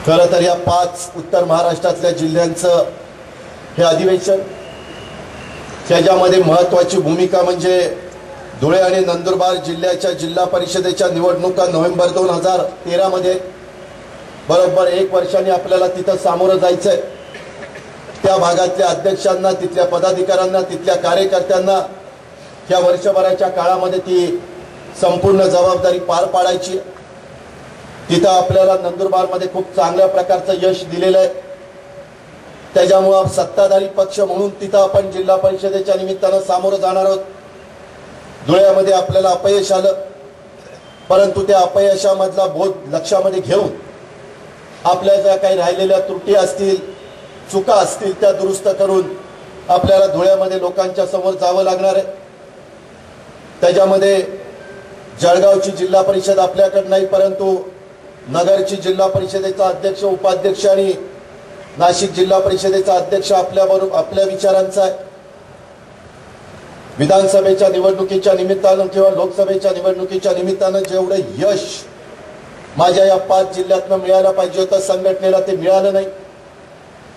खरं तर या 5 उत्तर महाराष्ट्रातल्या जिल्ह्यांचं हे अधिवेशन, त्याच्यामध्ये महत्त्वाची भूमिका म्हणजे धुळे आणि नंदुरबार जिल्ह्याच्या जिल्हा परिषदेच्या निवडणुका नोव्हेंबर 2013 मध्ये बरोबर 1 वर्षांनी आपल्याला तिथं सामोरं जायचंय। त्या भागातल्या अध्यक्षांना, तिथल्या पदाधिकाऱ्यांना, तिथल्या कार्यकर्त्यांना या वर्षभराच्या काळामध्ये ती संपूर्ण जबाबदारी पार पाडायची। तिथं आपल्याला नंदुरबारमध्ये खूप चांगल्या प्रकारचं यश दिलेलं आहे। त्याच्यामुळे सत्ताधारी पक्ष म्हणून तिथं आपण जिल्हा परिषदेच्या निमित्तानं सामोरं जाणार आहोत। धुळ्यामध्ये आपल्याला अपयश आलं, परंतु त्या अपयशामधला बोध लक्षामध्ये घेऊन आपल्या ज्या काही राहिलेल्या त्रुटी असतील, चुका असतील त्या दुरुस्त करून आपल्याला धुळ्यामध्ये लोकांच्या समोर जावं लागणार आहे। त्याच्यामध्ये जळगावची जिल्हा परिषद आपल्याकडे नाही, परंतु नगरची जिल्हा परिषदेचा अध्यक्ष, उपाध्यक्ष आणि नाशिक जिल्हा परिषदेचा अध्यक्ष आपल्याबरोबर आपल्या विचारांचा आहे। विधानसभेच्या निवडणुकीच्या निमित्तानं किंवा लोकसभेच्या निवडणुकीच्या निमित्तानं जेवढं यश माझ्या या 5 जिल्ह्यातनं मिळायला पाहिजे होतं संघटनेला, ते मिळालं नाही।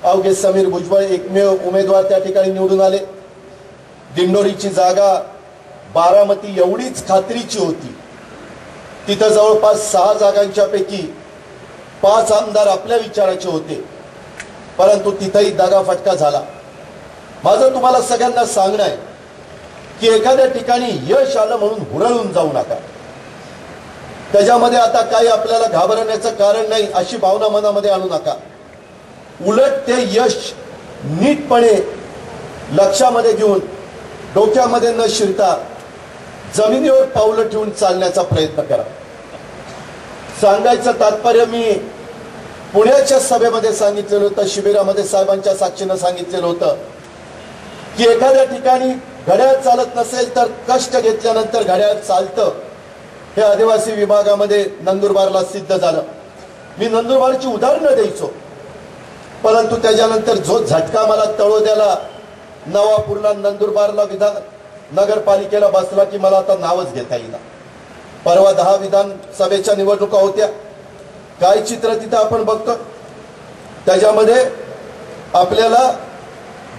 अवघे समीर भुजबळ एकमेव उमेदवार त्या ठिकाणी निवडून आले। दिंडोरीची जागा बारामती एवढीच खात्रीची होती, तिथं जवळपास 6 जागांच्या पैकी 5 आमदार आपल्या विचाराचे होते, परंतु तिथेही दगाफटका झाला। माझं तुम्हाला सगळ्यांना सांगणं आहे की एखाद्या ठिकाणी यश आलं म्हणून हुरळून जाऊ नका। त्याच्यामध्ये आता काही आपल्याला घाबरण्याचं कारण नाही अशी भावना मनामध्ये आणू नका। उलट ते यश नीटपणे लक्षामध्ये घेऊन, डोक्यामध्ये न शिरता जमिनीवर पावलं ठेवून चालण्याचा प्रयत्न करा। सांगायचं तात्पर्य मी पुण्याच्या सभेमध्ये सांगितलेलं होतं, शिबिरामध्ये साहेबांच्या साक्षीनं सांगितलेलं होतं की एखाद्या ठिकाणी घड्याळ चालत नसेल तर कष्ट घेतल्यानंतर घड्याळ चालतं। हे आदिवासी विभागामध्ये नंदुरबारला सिद्ध झालं। मी नंदुरबारची उदाहरणं द्यायचो, परंतु त्याच्यानंतर जो झटका मला तळोद्याला, नवापूरला, नंदुरबारला नगरपालिकेला बसला की मला आता नावच घेता येईना। परवा 10 विधानसभेच्या निवडणुका होत्या, काय चित्र तिथं आपण बघतो। त्याच्यामध्ये आपल्याला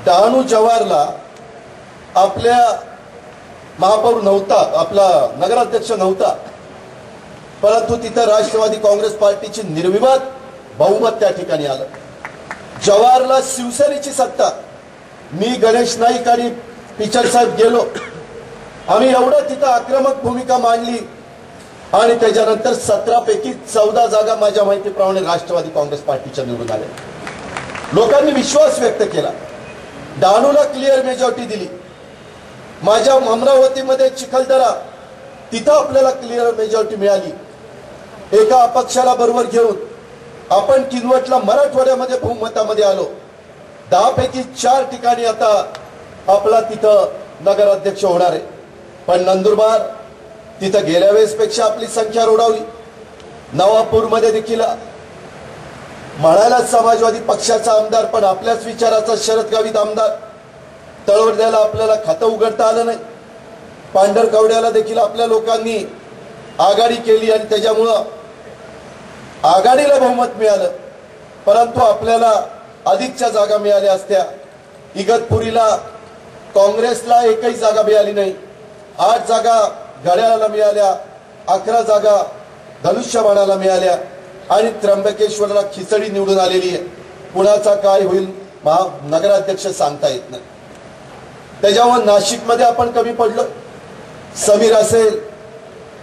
डहाणू जव्हारला आपल्या महापौर नव्हता, आपला नगराध्यक्ष नव्हता, परंतु तिथं राष्ट्रवादी काँग्रेस पार्टीची निर्विवाद बहुमत त्या ठिकाणी आलं। जव्हारला शिवसेनेची सत्ता, मी गणेश नाईक आणि पिचड साहेब गेलो, आम्ही एवढं तिथं आक्रमक भूमिका मांडली आणि त्याच्यानंतर 17 पैकी 14 जागा माझ्या माहितीप्रमाणे राष्ट्रवादी काँग्रेस पार्टीच्या निवडून आल्या। लोकांनी विश्वास व्यक्त केला, डहाणूला क्लिअर मेजॉरिटी दिली। माझ्या अमरावतीमध्ये चिखलदरा, तिथं आपल्याला क्लिअर मेजॉरिटी मिळाली। एका अपक्षाला बरोबर घेऊन आपण किनवटला मराठवाड्यामध्ये बहुमतामध्ये आलो। 10 पैकी 4 ठिकाणी आता आपला तिथं नगराध्यक्ष होणार आहे। पण नंदुरबार तिथं गेल्या वेळेसपेक्षा आपली संख्या रोडावली। नवापूरमध्ये देखील म्हणायला समाजवादी पक्षाचा आमदार, पण आपल्याच विचाराचा शरद गावित आमदार। तळोद्याला आपल्याला खातं उघडता आलं नाही। पांढरकवड्याला देखील आपल्या लोकांनी आघाडी केली आणि त्याच्यामुळं आघाडीला बहुमत मिळालं, परंतु आपल्याला अधिकच्या जागा मिळाल्या असत्या। इगतपुरीला काँग्रेसला एकही जागा मिळाली नाही। 8 जागा घड्याळाला मिळाल्या, 11 जागा धनुष्यबाणाला मिळाल्या आणि त्र्यंबकेश्वरला खिचडी निवडून आलेली आहे। पुण्याचा काय होईल नगराध्यक्ष सांगता येत नाही। त्याच्यावर नाशिकमध्ये आपण कमी पडलो। समीर असेल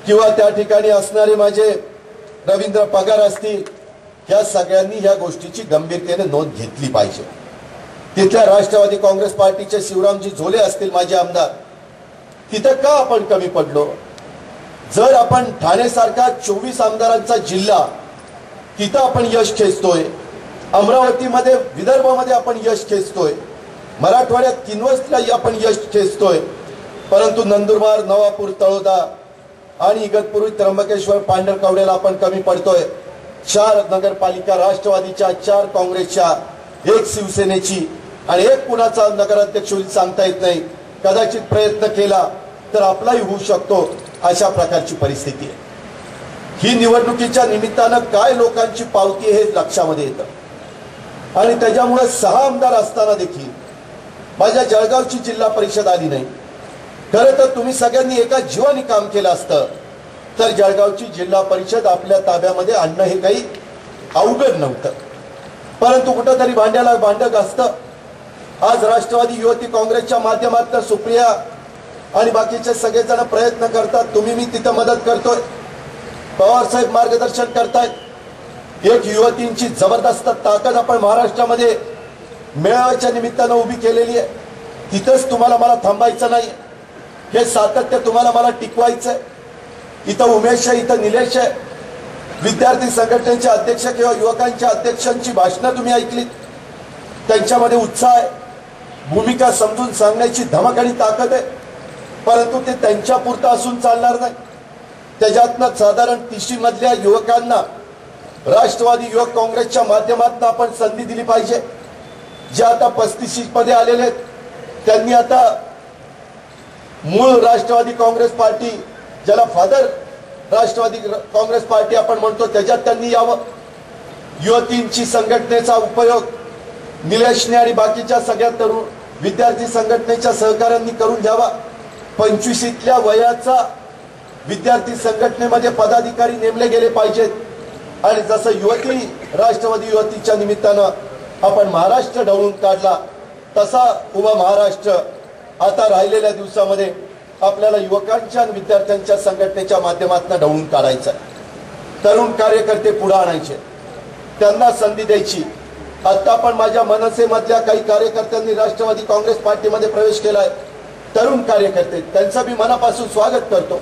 किंवा त्या ठिकाणी असणारे माझे रवींद्र पगार असतील, या सगळ्यांनी या गोष्टीची गंभीरतेने नोंद घेतली पाहिजे। तिथल्या राष्ट्रवादी काँग्रेस पार्टीचे शिवरामजी झोले असतील माझे आमदार, तिथं का आपण कमी पडलो? जर आपण ठाणेसारखा 24 आमदारांचा जिल्हा तिथं आपण यश खेचतोय, अमरावतीमध्ये विदर्भामध्ये आपण यश खेचतोय, मराठवाड्यात किनवटला आपण यश खेचतोय, परंतु नंदुरबार, नवापूर, तळोदा आणि इगतपुरी, त्र्यंबकेश्वर, पांढरकवड्याला आपण कमी पडतोय। 4 नगरपालिका राष्ट्रवादीच्या, 4 काँग्रेसच्या, 1 शिवसेनेची आणि 1 कुणाचा नगराध्यक्ष होईल सांगता येत नाही। कदाचित प्रयत्न केला तर आपलाही होऊ शकतो, अशा प्रकारची परिस्थिती आहे। ही निवडणुकीच्या निमित्तानं काय लोकांची पावती हे लक्षामध्ये येतं। आणि त्याच्यामुळे 6 आमदार असताना देखील माझ्या जळगावची जिल्हा परिषद आली नाही। खरं तर तुम्ही सगळ्यांनी एका जीवाने काम केलं असतं तर जळगावची जिल्हा परिषद आपल्या ताब्यामध्ये आणणं हे काही अवघड नव्हतं, परंतु कुठंतरी भांड्याला भांडं असतं। आज राष्ट्रवादी युवती काँग्रेसच्या माध्यमातून सुप्रिया आणि बाकीचे सगळेजण प्रयत्न करतात, तुम्ही मी तिथं मदत करतोय, पवार साहेब मार्गदर्शन करतायत। एक युवतींची जबरदस्त ताकद आपण महाराष्ट्रामध्ये मेळाव्याच्या निमित्तानं उभी केलेली आहे। तिथंच तुम्हाला मला थांबायचं नाही, हे सातत्य तुम्हाला मला टिकवायचंय। इथं उमेश आहे, इथं निलेश आहे, विद्यार्थी संघटनेचे अध्यक्ष किंवा युवकांच्या अध्यक्षांची भाषणं तुम्ही ऐकलीत, त्यांच्यामध्ये उत्साह आहे, भूमिका समजून सांगण्याची धमक आणि ताकद आहे, परंतु ते त्यांच्यापुरतं असून चालणार नाही। त्याच्यातनं साधारण 30 मधल्या युवकांना राष्ट्रवादी युवक काँग्रेसच्या माध्यमातून आपण संधी दिली पाहिजे। जे आता 35 मध्ये आलेले आहेत त्यांनी आता मूळ राष्ट्रवादी काँग्रेस पार्टी, ज्याला फादर राष्ट्रवादी काँग्रेस पार्टी आपण म्हणतो, त्याच्यात त्यांनी यावं। युवतींची संघटनेचा उपयोग निलेशने आणि बाकीच्या सगळ्या तरुण विद्यार्थी संघटनेच्या सहकार्यांनी करून घ्यावा। 25ल्या वयाचा विद्यार्थी संघटनेमध्ये पदाधिकारी नेमले गेले पाहिजेत। आणि जसं युवती राष्ट्रवादी युवतीच्या निमित्तानं आपण महाराष्ट्र ढवळून काढला, तसा उभा महाराष्ट्र आता राहिलेल्या दिवसामध्ये आपल्याला युवकांच्या आणि विद्यार्थ्यांच्या संघटनेच्या माध्यमातून ढवळून काढायचं। तरुण कार्यकर्ते पुढे आणायचे, त्यांना संधी द्यायची। आता पण माझ्या मनसेमधल्या काही कार्यकर्त्यांनी राष्ट्रवादी काँग्रेस पार्टीमध्ये प्रवेश केलाय, तरुण कार्यकर्ते, त्यांचं मी मनापासून स्वागत करतो।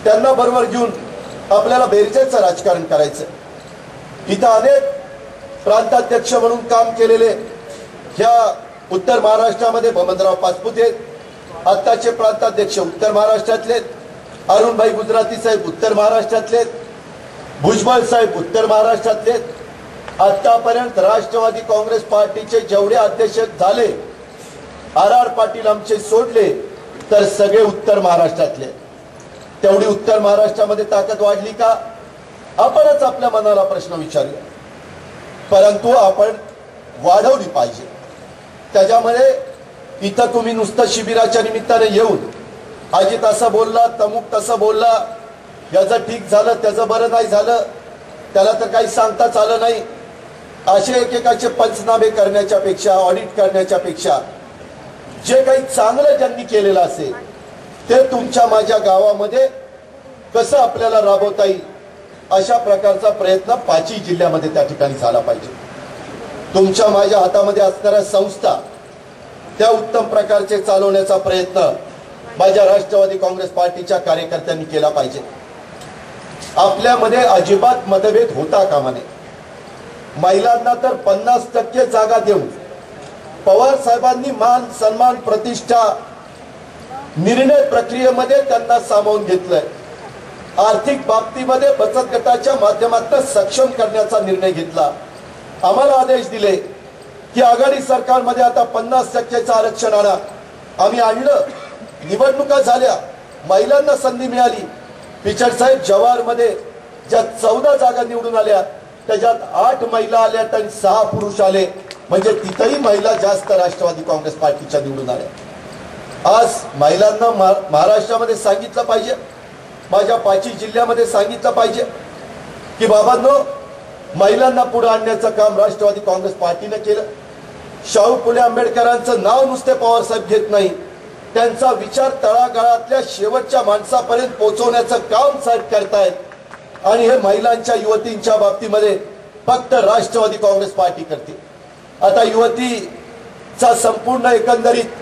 त्यांना बरोबर घेऊन आपल्याला बेरजेचं राजकारण करायचं। इथं अनेक प्रांताध्यक्ष म्हणून काम केलेले ह्या उत्तर महाराष्ट्रामध्ये बबनराव पाचपुते आत्ताचे प्रांताध्यक्ष उत्तर महाराष्ट्रातले, अरुणभाई गुजराती साहेब उत्तर महाराष्ट्रातले, भुजबळ साहेब उत्तर महाराष्ट्रातले। आतापर्यंत राष्ट्रवादी काँग्रेस पार्टीचे जेवढे अध्यक्ष झाले, आर पाटील आमचे सोडले, तर सगळे उत्तर महाराष्ट्रातले। तेवढी उत्तर महाराष्ट्रामध्ये ताकद वाढली का? आपणच आपल्या मनाला प्रश्न विचारूया, परंतु आपण वाढवली पाहिजे। त्याच्यामुळे इथं तुम्ही नुसतं शिबिराच्या निमित्ताने येऊन अजित असं बोलला, तमुक तसं बोलला, याचं ठीक झालं त्याचं बरं नाही झालं, त्याला तर काही सांगताच आलं नाही, असे एकेकाचे पंचनामे करण्याच्या पेक्षा, ऑडिट करण्याच्या पेक्षा जे काही चांगलं ज्यांनी केलेलं असेल ते तुमच्या माझ्या गावामध्ये कसं आपल्याला राबवता येईल अशा प्रकारचा प्रयत्न 5ही जिल्ह्यामध्ये त्या ठिकाणी झाला पाहिजे। तुमच्या माझ्या हातामध्ये असणाऱ्या संस्था त्या उत्तम प्रकारचे चालवण्याचा प्रयत्न माझ्या राष्ट्रवादी काँग्रेस पार्टीच्या कार्यकर्त्यांनी केला पाहिजे। आपल्यामध्ये अजिबात मतभेद होता कामा नये। महिलांना तर 50% जागा देऊन पवार साहेबांनी मान सन्मान प्रतिष्ठा निर्णय प्रक्रियेमध्ये त्यांना सामावून घेतलंय। आर्थिक बाबतीमध्ये बचत गटाच्या माध्यमातून सक्षम करण्याचा निर्णय घेतला। आम्हाला आदेश दिले की आघाडी सरकारमध्ये आता 50%चं आरक्षण आणा। आम्ही आणलं, निवडणुका झाल्या, महिलांना संधी मिळाली। पिचड साहेब जवाहरमध्ये ज्या 14 जागा निवडून आल्या त्याच्यात 8 महिला आल्या आणि 6 पुरुष आले, म्हणजे तिथेही महिला जास्त राष्ट्रवादी काँग्रेस पार्टीच्या निवडून आल्या। आज महिलांना महाराष्ट्रामध्ये सांगितलं पाहिजे, माझ्या 5ही जिल्ह्यामध्ये सांगितलं पाहिजे की बाबांनो, महिलांना पुढे आणण्याचं काम राष्ट्रवादी काँग्रेस पार्टीने केलं। शाहू फुले आंबेडकरांचं नाव नुसते पवार साहेब घेत नाही, त्यांचा विचार तळागाळातल्या शेवटच्या माणसापर्यंत पोहोचवण्याचं काम साहेब करतायत। आणि हे महिलांच्या युवतींच्या बाबतीमध्ये फक्त राष्ट्रवादी काँग्रेस पार्टी करते। आता युवतीचा संपूर्ण एकंदरीत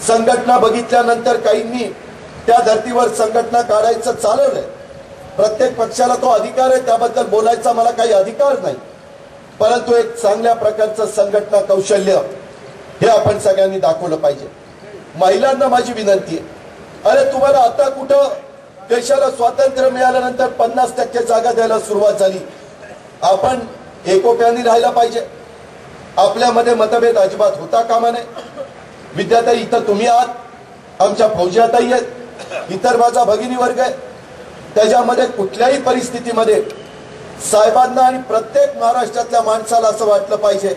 संघटना बघितल्यानंतर काहींनी त्या धर्तीवर संघटना काढायचं चालवलंय। प्रत्येक पक्षाला तो अधिकार आहे, त्याबद्दल बोलायचा मला काही अधिकार नाही, परंतु एक चांगल्या प्रकारचं संघटना कौशल्य हे आपण सगळ्यांनी दाखवलं पाहिजे। महिलांना माझी विनंती आहे, अरे तुम्हाला आता कुठं देशाला स्वातंत्र्य मिळाल्यानंतर 50% जागा द्यायला सुरुवात झाली, आपण एकोप्याने राहायला पाहिजे। आपल्यामध्ये मतभेद अजिबात होता कामा नये। विद्यार्थी इथं तुम्ही आहात, आमच्या फौजी ताई आहेत, इतर माझा भगिनी वर्ग आहे, त्याच्यामध्ये कुठल्याही परिस्थितीमध्ये साहेबांना आणि प्रत्येक महाराष्ट्रातल्या माणसाला असं वाटलं पाहिजे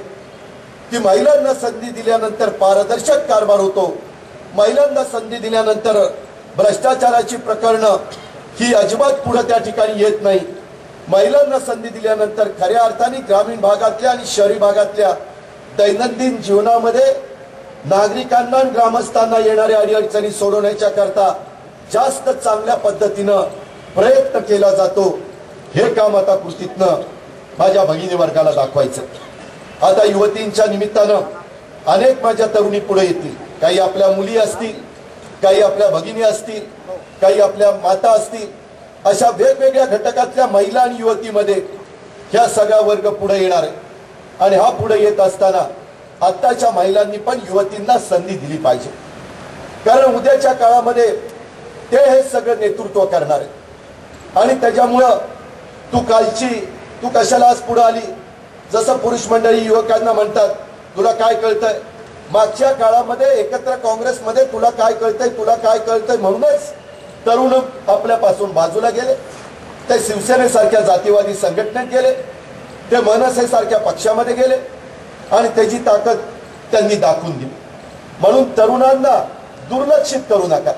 की महिलांना संधी दिल्यानंतर पारदर्शक कारभार होतो, महिलांना संधी दिल्यानंतर भ्रष्टाचाराची प्रकरणं ही अजिबात पुढे त्या ठिकाणी येत नाही, महिलांना संधी दिल्यानंतर खऱ्या अर्थाने ग्रामीण भागातल्या आणि शहरी भागातल्या दैनंदिन जीवनामध्ये नागरिकांना आणि ग्रामस्थांना येणाऱ्या अडीअडचणी सोडवण्याच्या करता जास्त चांगल्या पद्धतीनं प्रयत्न केला जातो। हे काम आता कृतीतनं माझ्या भगिनी वर्गाला दाखवायचं। आता युवतींच्या निमित्तानं अनेक माझ्या तरुणी पुढे येतील, काही आपल्या मुली असतील, काही आपल्या भगिनी असतील, काही आपल्या माता असतील, अशा वेगवेगळ्या घटकातल्या महिला आणि युवतीमध्ये ह्या सगळा वर्ग पुढे येणार आहे। आणि हा पुढे येत असताना आत्ताच्या महिलांनी पण युवतींना संधी दिली पाहिजे, कारण उद्याच्या काळामध्ये ते हे सगळं नेतृत्व करणार आहे। आणि त्याच्यामुळं तू कशाला आज पुढे आली, जसं पुरुष मंडळी युवकांना म्हणतात तुला काय कळतंय, मागच्या काळामध्ये एकत्र काँग्रेसमध्ये तुला काय कळतंय म्हणूनच तरुण आपल्यापासून बाजूला गेले, ते शिवसेनेसारख्या जातीवादी संघटनेत गेले, ते मनसे सारख्या पक्षामध्ये गेले आणि त्याची ताकद त्यांनी दाखवून दिली। म्हणून तरुणांना दुर्लक्षित करू नका।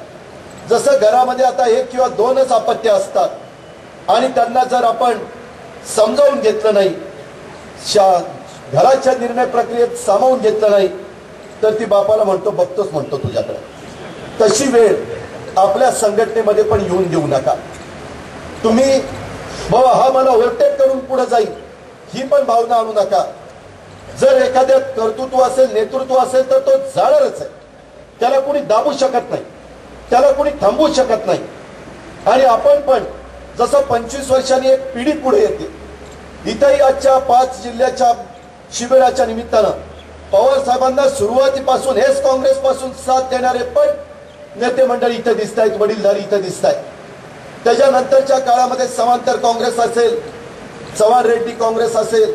जसं घरामध्ये आता एक किंवा दोनच अपत्य असतात आणि त्यांना जर आपण समजावून घेतलं नाही, घराच्या निर्णय प्रक्रियेत सामावून घेतलं नाही, तर ती बापाला बघतोच म्हणतो तुझ्याकडे। तशी वेळ आपल्या संघटनेमध्ये पण येऊन देऊ नका। तुम्ही बाबा हा मला ओव्हरटेक करून पुढे जाईल ही पण भावना आणू नका। जर एखाद्यात कर्तृत्व असेल, नेतृत्व असेल, तर तो जाणारच आहे, त्याला कोणी दाबू शकत नाही, त्याला कोणी थांबवू शकत नाही। आणि आपण पण जसं 25 वर्षांनी एक पिढी पुढे येते, इथेही आजच्या 5 जिल्ह्याच्या शिबिराच्या निमित्तानं पवार साहेबांना सुरुवातीपासून हेच काँग्रेस पासून साथ देणारे पण नेते मंडळी इथे दिसत आहेत, वडीलधारी इथे दिसत आहेत। त्याच्यानंतरच्या काळामध्ये समांतर काँग्रेस असेल, चव्हाण रेड्डी काँग्रेस असेल,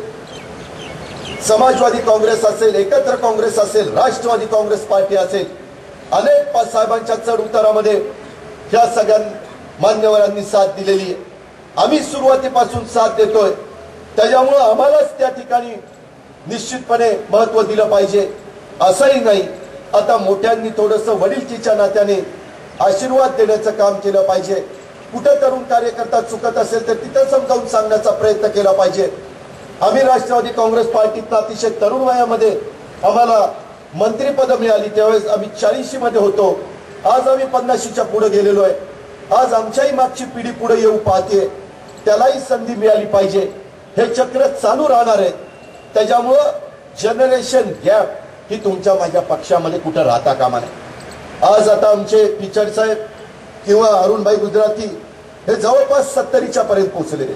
समाजवादी काँग्रेस असेल, एकत्र काँग्रेस असेल, राष्ट्रवादी काँग्रेस पार्टी असेल, अनेक साहेबांच्या चढ उतारामध्ये ह्या सगळ्या मान्यवरांनी साथ दिलेली आहे। आम्ही सुरुवातीपासून साथ देतोय, त्याच्यामुळे आम्हालाच त्या ठिकाणी निश्चितपणे महत्व दिलं पाहिजे असंही नाही। आता मोठ्यांनी थोडंसं वडीलकीच्या नात्याने आशीर्वाद देण्याचं काम केलं पाहिजे। कुठे तरुण कार्यकर्ता चुकत असेल तर तिथं समजावून सांगण्याचा प्रयत्न केला पाहिजे। आम्ही राष्ट्रवादी काँग्रेस पार्टीतनं अतिशय तरुण वयामध्ये आम्हाला मंत्रिपद मिळाली, त्यावेळेस आम्ही 40 मध्ये होतो, आज आम्ही 50च्या पुढे गेलेलो आहे। आज आमच्याही मागची पिढी पुढे येऊ पाहते, त्यालाही संधी मिळाली पाहिजे। हे चक्र चालू राहणार आहे, त्याच्यामुळं जनरेशन गॅप ही तुमच्या माझ्या पक्षामध्ये कुठं राहता कामा नये। आज आता आमचे पिचड साहेब किंवा अरुणभाई गुजराती हे जवळपास 70च्या पर्यंत पोहोचलेले।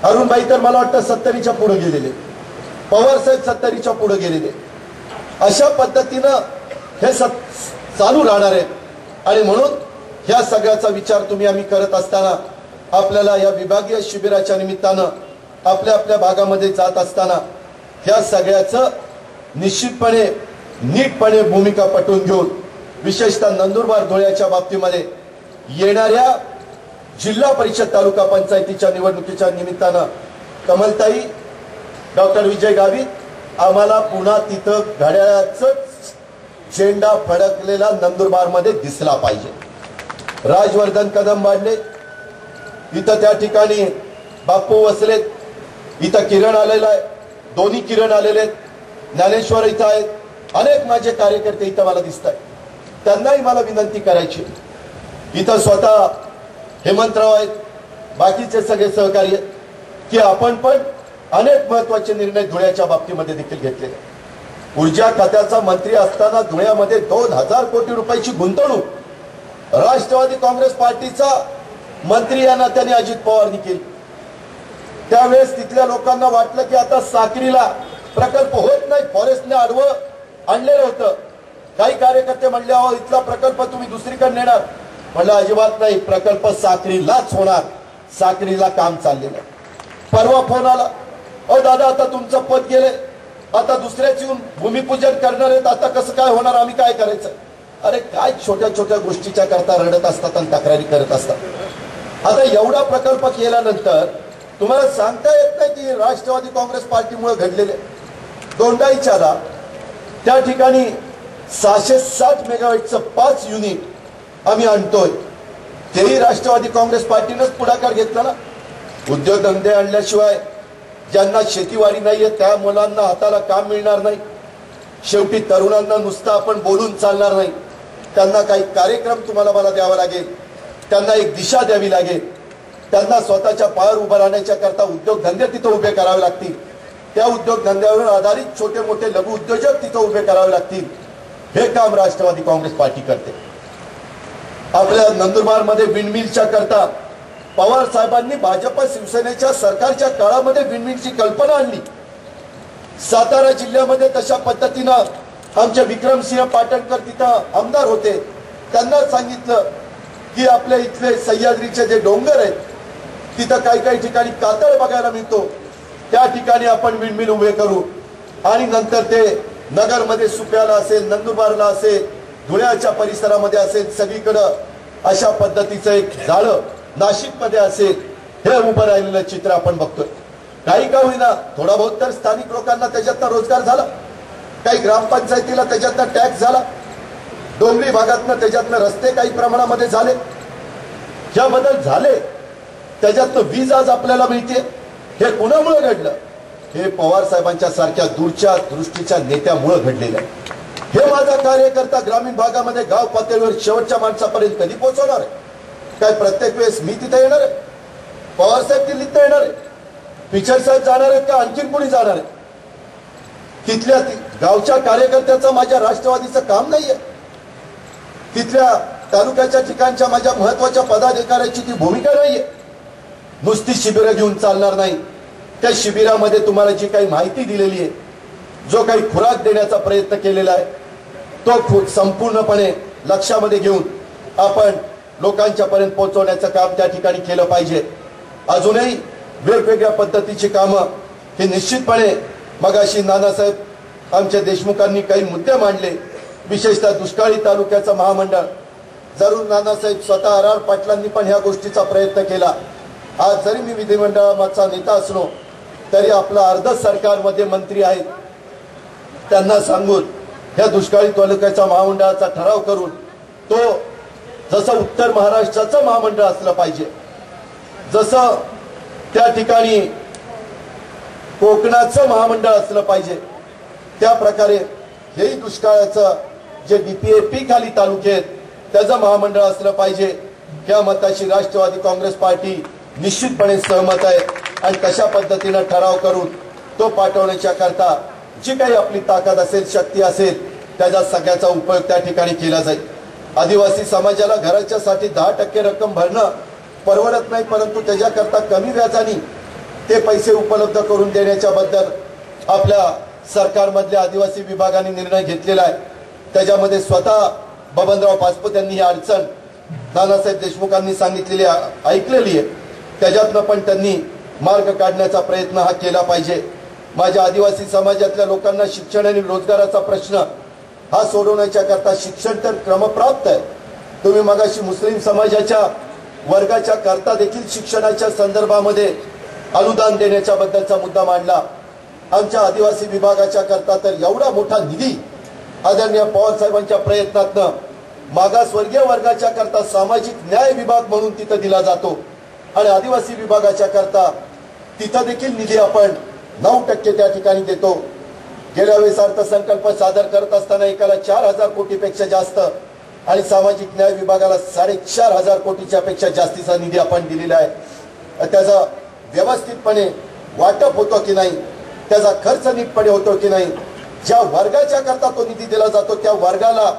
अरुणभाई तर मला वाटतं 70च्या पुढे गेलेले, पवार साहेब 70च्या पुढे गेलेले। अशा पद्धतीनं हे चालू राहणार आहे। आणि म्हणून ह्या सगळ्याचा विचार आम्ही करत असताना आपल्याला या विभागीय शिबिराच्या निमित्तानं आपल्या भागामध्ये जात असताना ह्या सगळ्याचं निश्चितपणे नीटपणे भूमिका पटवून घेऊन, विशेषतः नंदुरबार धुळ्याच्या बाबतीमध्ये येणाऱ्या जिल्हा परिषद तालुका पंचायतीच्या निवडणुकीच्या निमित्तानं कमलताई डॉक्टर विजय गावित आम्हाला पुन्हा तिथं घड्याळाचा झेंडा फडकलेला नंदुरबारमध्ये दिसला पाहिजे। राजवर्धन कदम बांडले इथं, त्या ठिकाणी बापू वसलेत, इथं किरण आलेला आहे, दोन्ही किरण आलेले आहेत, ज्ञानेश्वर इथं आहेत, अनेक माझे कार्यकर्ते इथं मला दिसत आहेत। त्यांनाही मला विनंती करायची, इथं स्वतः हेमंतराव आहेत, बाकीचे सगळे सहकारी आहेत, की आपण पण अनेक महत्वाचे निर्णय धुळ्याच्या बाबतीमध्ये देखील घेतलेले। ऊर्जा खात्याचा मंत्री असताना धुळ्यामध्ये 2000 कोटी रुपयाची गुंतवणूक राष्ट्रवादी काँग्रेस पार्टीचा मंत्री या नात्याने अजित पवारनी केली। त्यावेळेस तिथल्या लोकांना वाटलं की आता साक्रीला प्रकल्प होत नाही, फॉरेस्टने आडवं आणलेलं होतं। काही कार्यकर्ते म्हणले अहो इथला प्रकल्प तुम्ही दुसरीकडे नेणार, म्हणलं अजिबात नाही, प्रकल्प साक्रीलाच होणार, साक्रीला काम चाललेलं आहे। परवा फोन आला, अहो दादा आता तुमचं पद गेले, आता दुसऱ्याच येऊन भूमिपूजन करणार आहेत, आता कसं काय होणार, आम्ही काय करायचं। अरे काय छोट्या छोट्या गोष्टीच्या करता रडत असतात आणि तक्रारी करत असतात। आता एवढा प्रकल्प केल्यानंतर तुम्हाला सांगता येत नाही की राष्ट्रवादी काँग्रेस पार्टीमुळे घडलेले दोंडाईच्याला त्या ठिकाणी 660 मेगावॅटचं 5 युनिट आम्ही आणतोय, तेही राष्ट्रवादी काँग्रेस पार्टीनेच पुढाकार घेतला ना. उद्योगधंदे आणल्याशिवाय ज्यांना शेतीवाडी नाहीये त्या मुलांना हाताला काम मिळणार नाही. शेवटी तरुणांना नुसतं आपण बोलून चालणार नाही, त्यांना काही कार्यक्रम तुम्हाला मला द्यावा लागेल, त्यांना एक दिशा द्यावी लागेल, त्यांना स्वतःच्या पायावर उभं राहण्याच्या करता उद्योगधंदे तिथं उभे करावे लागतील. त्या उद्योगधंद्यावर आधारित छोटे मोठे लघु उद्योजक तिथं उभे करावे लागतील. हे काम राष्ट्रवादी काँग्रेस पार्टी करते. आपल्या नंदुरबार मध्ये विंडमिलच्या करता पवार साहेबांनी भाजप शिवसेनेच्या सरकारच्या काळामध्ये विंडमिलची कल्पना आणली. सातारा जिल्ह्यामध्ये तशा पद्धतीनं आमचे विक्रमसिंह पाटणकर तिथं आमदार होते, त्यांना सांगितलं की आपल्या इथले सह्याद्रीचे जे डोंगर आहेत तिथं काही ठिकाणी कातळ बघायला मिळतो, त्या ठिकाणी आपण विंडमिल उभे करू. आणि नंतर ते नगरमध्ये सुप्याला असेल, नंदुरबारला असेल, धुळ्याच्या परिसरामध्ये असेल, सगळीकडं अशा पद्धतीचं एक जाळं नाशिकमध्ये असेल, हे उभं राहिलेलं चित्र आपण बघतोय. काही का होईना थोडा बहुत तर स्थानिक लोकांना त्याच्यातनं रोजगार झाला, काही ग्रामपंचायतीला त्याच्यातनं टॅक्स झाला, डोंगरी भागातनं त्याच्यातनं रस्ते काही प्रमाणामध्ये झाले, ज्या बदल झाले त्याच्यातनं वीज आज आपल्याला मिळते. हे कुणामुळे घडलं? हे पवार साहेबांच्या सारख्या दूरच्या दृष्टीच्या नेत्यामुळे घडलेलं आहे. हे माझा कार्यकर्ता ग्रामीण भागामध्ये गाव पातळीवर शेवटच्या माणसापर्यंत कधी पोहोचवणार आहे? काय प्रत्येक वेळेस मी तिथे येणार आहे? पवार साहेब दिल्लीत येणार आहे? पिचर साहेब जाणार आहेत का आणखीन कोणी जाणार आहे? तिथल्या गावच्या कार्यकर्त्याचं माझ्या राष्ट्रवादीचं काम नाहीये. तिथल्या तालुक्याच्या ठिकाणच्या माझ्या महत्वाच्या पदाधिकाऱ्याची ती भूमिका नाहीये. नुसती शिबिरं घेऊन चालणार नाही. त्या शिबिरामध्ये तुम्हाला जी काही माहिती दिलेली आहे, जो काही खुराक देण्याचा प्रयत्न केलेला आहे, तो संपूर्णपणे लक्षामध्ये घेऊन आपण लोकांच्या पर्यंत पोहोचवण्याचं काम त्या ठिकाणी केलं पाहिजे. अजूनही वेगवेगळ्या पद्धतीची कामं हे निश्चितपणे मगाशी नानासाहेब आमच्या देशमुखांनी काही मुद्दे मांडले, विशेषतः दुष्काळी तालुक्याचं महामंडळ. जरूर नानासाहेब स्वतः आर पाटलांनी पण ह्या गोष्टीचा प्रयत्न केला. आज जरी मी विधिमंडळाचा नेता असलो तरी आपलं अर्ध सरकारमध्ये मंत्री आहेत, त्यांना सांगून ह्या दुष्काळी तालुक्याच्या महामंडळाचा ठराव करून तो जसं उत्तर महाराष्ट्राचं महामंडळ असलं पाहिजे, जसं त्या ठिकाणी कोकणाचं महामंडळ असलं पाहिजे, त्या प्रकारे हेही दुष्काळाचं जे डीपीएपी खाली तालुके आहेत त्याचं महामंडळ असलं पाहिजे. या मताशी राष्ट्रवादी काँग्रेस पार्टी निश्चितपणे सहमत आहे आणि तशा पद्धतीनं ठराव करून तो पाठवण्याच्या करता जी काही आपली ताकद असेल, शक्ती असेल, त्याचा सगळ्याचा उपयोग त्या ठिकाणी केला जाईल. आदिवासी समाजाला घराच्यासाठी 10% रक्कम भरणं परवडत नाही, परंतु त्याच्याकरता कमी व्याजाने ते पैसे उपलब्ध करून देण्याच्या बद्दल आपल्या सरकारमधल्या आदिवासी विभागाने निर्णय घेतलेला आहे. त्याच्यामध्ये स्वतः बबनराव पाचपुते यांनी ही अडचण नानासाहेब देशमुखांनी सांगितलेली ऐकलेली आहे, त्याच्यातनं पण त्यांनी मार्ग काढण्याचा प्रयत्न हा केला पाहिजे. माझ्या आदिवासी समाजातल्या लोकांना शिक्षण आणि रोजगाराचा प्रश्न हा सोडवण्याच्या करता शिक्षण तर क्रमप्राप्त आहे. तुम्ही मगाशी मुस्लिम समाजाच्या वर्गाच्या करता देखील शिक्षणाच्या संदर्भामध्ये अनुदान देण्याच्या बद्दलचा मुद्दा मांडला. आमच्या आदिवासी विभागाच्या करता तर एवढा मोठा निधी आदरणीय पवार साहेबांच्या प्रयत्नातनं मागासवर्गीय वर्गाच्या करता सामाजिक न्याय विभाग म्हणून तिथं दिला जातो आणि आदिवासी विभागाच्या करता तिथं देखील निधी आपण 9% त्या ठिकाणी देतो. गेल्या वेळेस अर्थसंकल्प सादर करत असताना एकाला 4,000 कोटीपेक्षा जास्त आणि सामाजिक न्याय विभागाला 4,500 कोटीच्या पेक्षा जास्तीचा निधी आपण दिलेला आहे. त्याचा व्यवस्थितपणे वाटप होतो की नाही, त्याचा खर्च नीटपणे होतो की नाही, ज्या वर्गाच्या करता तो निधी दिला जातो त्या वर्गाला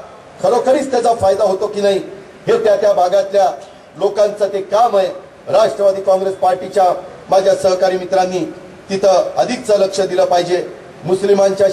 खरोखरीच त्याचा फायदा होतो की नाही, हे त्या भागातल्या लोकांचं ते काम आहे. राष्ट्रवादी काँग्रेस पार्टीच्या माझ्या सहकारी मित्रांनी तिथं अधिकचं लक्ष दिलं पाहिजे. मुस्लिमांच्या